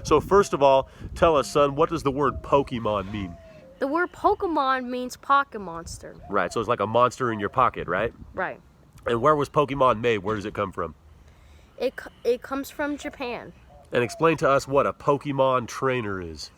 So first of all, tell us, son, what does the word Pokemon mean? The word Pokemon means pocket monster. Right, so it's like a monster in your pocket, right? Right. And where was Pokemon made? Where does it come from? It comes from Japan. And explain to us what a Pokemon trainer is.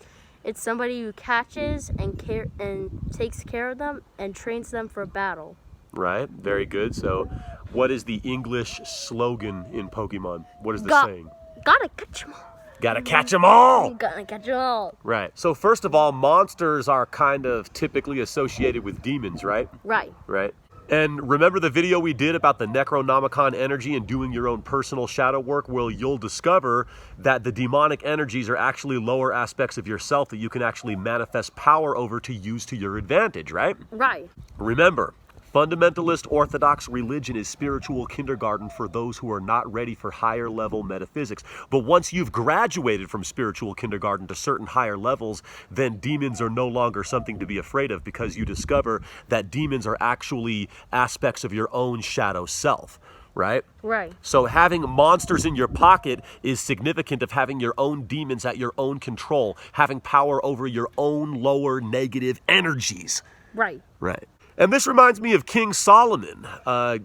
It's somebody who catches and takes care of them and trains them for battle. Right, very good. So what is the English slogan in Pokemon? What is the saying? Gotta catch 'em all. Gotta catch 'em all! Gotta catch 'em all. Right. So first of all, monsters are kind of typically associated with demons, right? Right. Right. And remember the video we did about the Necronomicon energy and doing your own personal shadow work? Well, you'll discover that the demonic energies are actually lower aspects of yourself that you can actually manifest power over to use to your advantage, right? Right. Remember, fundamentalist Orthodox religion is spiritual kindergarten for those who are not ready for higher level metaphysics. But once you've graduated from spiritual kindergarten to certain higher levels, then demons are no longer something to be afraid of, because you discover that demons are actually aspects of your own shadow self. Right? Right. So having monsters in your pocket is significant of having your own demons at your own control, having power over your own lower negative energies. Right. Right. And this reminds me of King Solomon.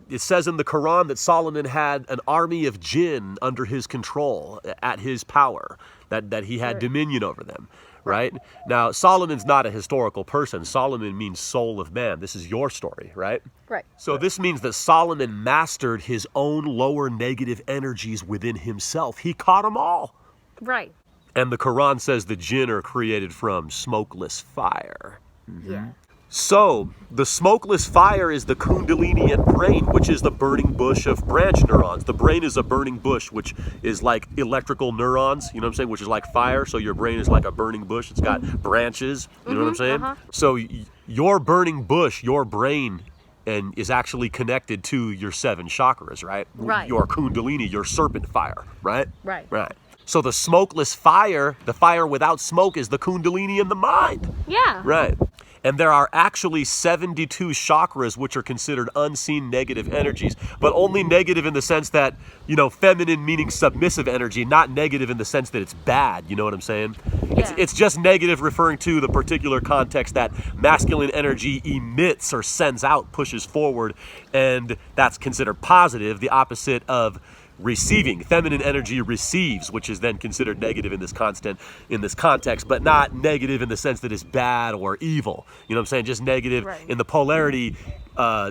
It says in the Quran that Solomon had an army of jinn under his control, at his power, that he had dominion over them, right? Now, Solomon's not a historical person. Solomon means soul of man. This is your story, right? Right. So this means that Solomon mastered his own lower negative energies within himself. He caught them all. Right. And the Quran says the jinn are created from smokeless fire. Yeah. So, the smokeless fire is the kundalini and brain, which is the burning bush of branch neurons. The brain is a burning bush, which is like electrical neurons, you know what I'm saying, which is like fire. So your brain is like a burning bush. It's got branches, you know what I'm saying? So your burning bush, your brain, and is actually connected to your 7 chakras, right? Right. Your kundalini, your serpent fire, right? Right. Right. So the smokeless fire, the fire without smoke, is the kundalini in the mind. Yeah. Right. And there are actually 72 chakras which are considered unseen negative energies, but only negative in the sense that, you know, feminine meaning submissive energy, not negative in the sense that it's bad, you know what I'm saying? Yeah. It's just negative referring to the particular context that masculine energy emits or sends out, pushes forward, and that's considered positive, the opposite of receiving. Feminine energy receives, which is then considered negative in this context, but not negative in the sense that it's bad or evil. You know what I'm saying? Just negative in the polarity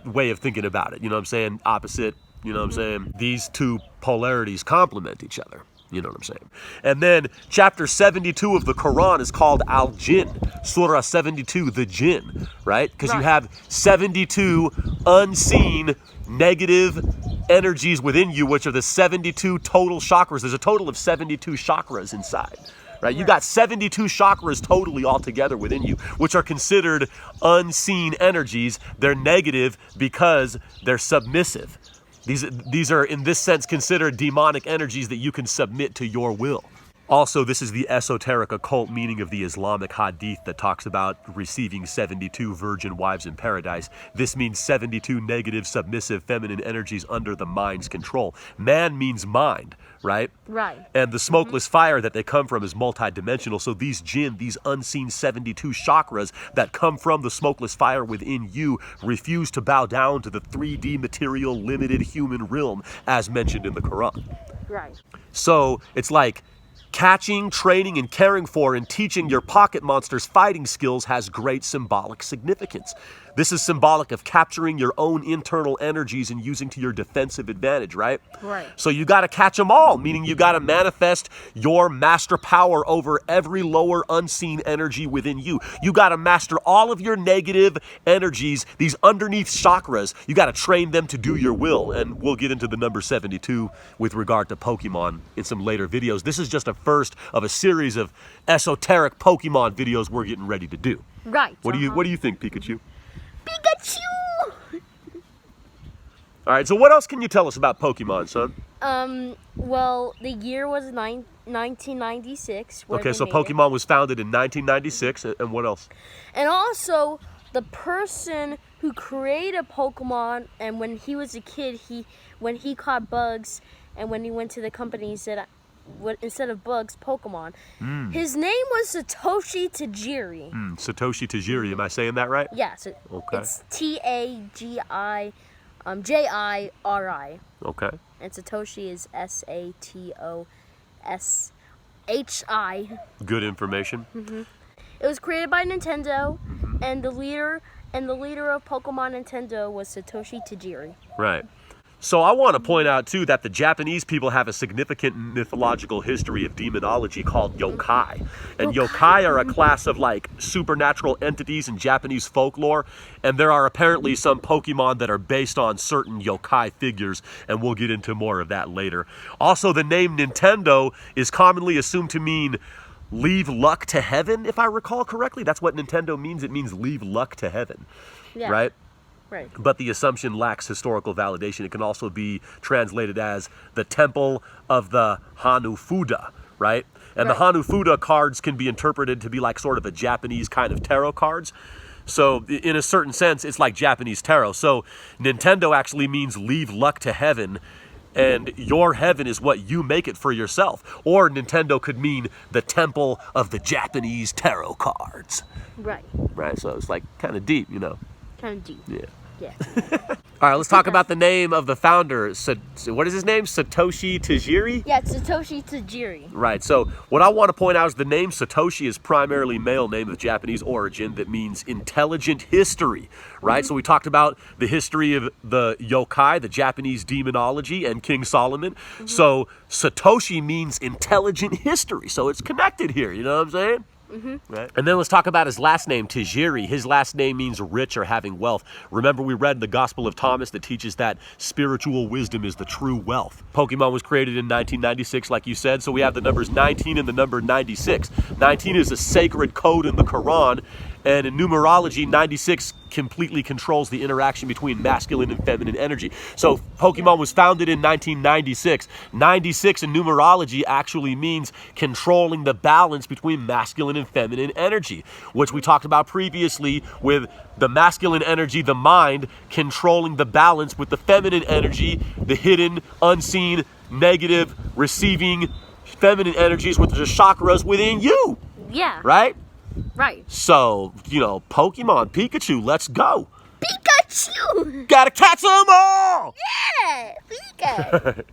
way of thinking about it. You know what I'm saying? Opposite, you know what I'm saying? These two polarities complement each other. You know what I'm saying? And then chapter 72 of the Quran is called Al-Jinn. Surah 72, the Jinn, right? Because you have 72 unseen negative energies within you, which are the 72 total chakras. There's a total of 72 chakras inside, right? You got 72 chakras totally all together within you, which are considered unseen energies. They're negative because they're submissive. These are, in this sense, considered demonic energies that you can submit to your will. Also, this is the esoteric occult meaning of the Islamic hadith that talks about receiving 72 virgin wives in paradise. This means 72 negative, submissive, feminine energies under the mind's control. Man means mind, right? Right. And the smokeless fire that they come from is multidimensional. So these jinn, these unseen 72 chakras that come from the smokeless fire within you, refuse to bow down to the 3D material limited human realm as mentioned in the Quran. Right. So it's like catching, training, and caring for and teaching your pocket monsters fighting skills has great symbolic significance. This is symbolic of capturing your own internal energies and using to your defensive advantage, right? Right. So you got to catch them all, meaning you got to manifest your master power over every lower unseen energy within you. You got to master all of your negative energies, these underneath chakras. You got to train them to do your will. And we'll get into the number 72 with regard to Pokemon in some later videos. This is just a first of a series of esoteric Pokemon videos we're getting ready to do. Right. What do you think, Pikachu? Pikachu! All right, so what else can you tell us about Pokemon, son? Well, the year was 1996. Okay, so Pokemon was founded in 1996, and what else? And also, the person who created Pokemon, and when he was a kid, when he caught bugs, and when he went to the company, he said, instead of bugs, Pokemon. His name was Satoshi Tajiri. Satoshi Tajiri, am I saying that right? Yes, Okay. it's Tajiri. Okay. And Satoshi is Satoshi. Good information. It was created by Nintendo, and the leader of Pokemon Nintendo was Satoshi Tajiri. Right. So I want to point out, too, that the Japanese people have a significant mythological history of demonology called yokai. And yokai are a class of, like, supernatural entities in Japanese folklore. And there are apparently some Pokemon that are based on certain yokai figures. And we'll get into more of that later. Also, the name Nintendo is commonly assumed to mean leave luck to heaven, if I recall correctly. That's what Nintendo means. It means leave luck to heaven. Yeah. Right? Right. But the assumption lacks historical validation. It can also be translated as the Temple of the Hanafuda, right? And the Hanafuda cards can be interpreted to be like sort of a Japanese kind of tarot cards. So in a certain sense, it's like Japanese tarot. So Nintendo actually means leave luck to heaven, and your heaven is what you make it for yourself. Or Nintendo could mean the Temple of the Japanese tarot cards. Right. Right, so it's like kind of deep, you know. Kind of deep. Yeah. Yeah. All right, let's talk about the name of the founder. What is his name? Satoshi Tajiri? Yeah, it's Satoshi Tajiri. Right, so what I want to point out is the name Satoshi is primarily male name of Japanese origin that means intelligent history, right? So we talked about the history of the yokai, the Japanese demonology, and King Solomon. So Satoshi means intelligent history, so it's connected here, you know what I'm saying? Right. And then let's talk about his last name, Tajiri. His last name means rich or having wealth. Remember, we read the Gospel of Thomas that teaches that spiritual wisdom is the true wealth. Pokemon was created in 1996, like you said, so we have the numbers 19 and the number 96. 19 is a sacred code in the Quran, and in numerology, 96 completely controls the interaction between masculine and feminine energy. So Pokemon was founded in 1996. 96 in numerology actually means controlling the balance between masculine and feminine energy, which we talked about previously with the masculine energy, the mind, controlling the balance with the feminine energy, the hidden, unseen, negative, receiving feminine energies with the chakras within you. Yeah. Right? Right. So, you know, Pokemon, Pikachu, let's go. Pikachu! Gotta catch them all! Yeah! Pikachu!